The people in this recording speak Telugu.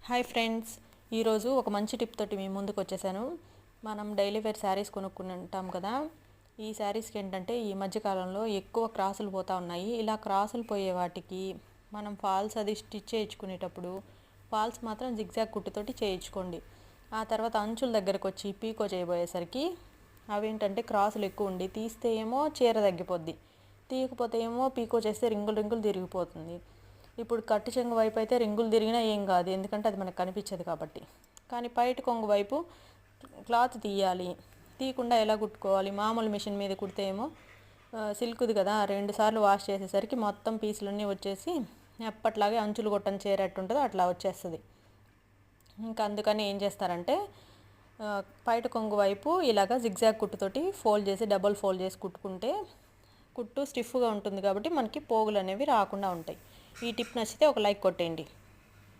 హాయ్ ఫ్రెండ్స్, ఈరోజు ఒక మంచి టిప్ తోటి మీ ముందుకు వచ్చేసాను. మనం డైలీ వేర్ శారీస్ కొనుక్కుంటాం కదా. ఈ శారీస్కి ఏంటంటే ఈ మధ్యకాలంలో ఎక్కువ క్రాసులు పోతూ ఉన్నాయి. ఇలా క్రాసులు పోయే వాటికి మనం ఫాల్స్ అది స్టిచ్ చేయించుకునేటప్పుడు ఫాల్స్ మాత్రం జిగ్జాగ్ కుట్టుతోటి చేయించుకోండి. ఆ తర్వాత అంచుల దగ్గరకు వచ్చి పీకో చేయబోయేసరికి అవేంటంటే క్రాసులు ఎక్కువ ఉండి తీస్తే ఏమో చీర తగ్గిపోద్ది, తీయకపోతే ఏమో పీకో చేస్తే రింగులు రింగులు తిరిగిపోతుంది. ఇప్పుడు కట్టు చెంగు వైపు అయితే రింగులు తిరిగినా ఏం కాదు, ఎందుకంటే అది మనకు కనిపించదు కాబట్టి. కానీ పైట కొంగు వైపు క్లాత్ తీయాలి. తీయకుండా ఎలా కుట్టుకోవాలి? మామూలు మిషన్ మీద కుడితే ఏమో సిల్క్ది కదా, 2 సార్లు వాష్ చేసేసరికి మొత్తం పీసులన్నీ వచ్చేసి ఎప్పట్లాగే అంచులు కొట్టని చేరేట్టు ఉంటుందో అట్లా వచ్చేస్తుంది. ఇంకా అందుకని ఏం చేస్తారంటే పైట కొంగు వైపు ఇలాగ జిగ్జాగ్ కుట్టుతోటి ఫోల్డ్ చేసి డబుల్ ఫోల్డ్ చేసి కుట్టుకుంటే కుట్టు స్టిఫ్గా ఉంటుంది కాబట్టి మనకి పోగులు అనేవి రాకుండా ఉంటాయి. ఈ టిప్ నచ్చితే ఒక లైక్ కొట్టేయండి.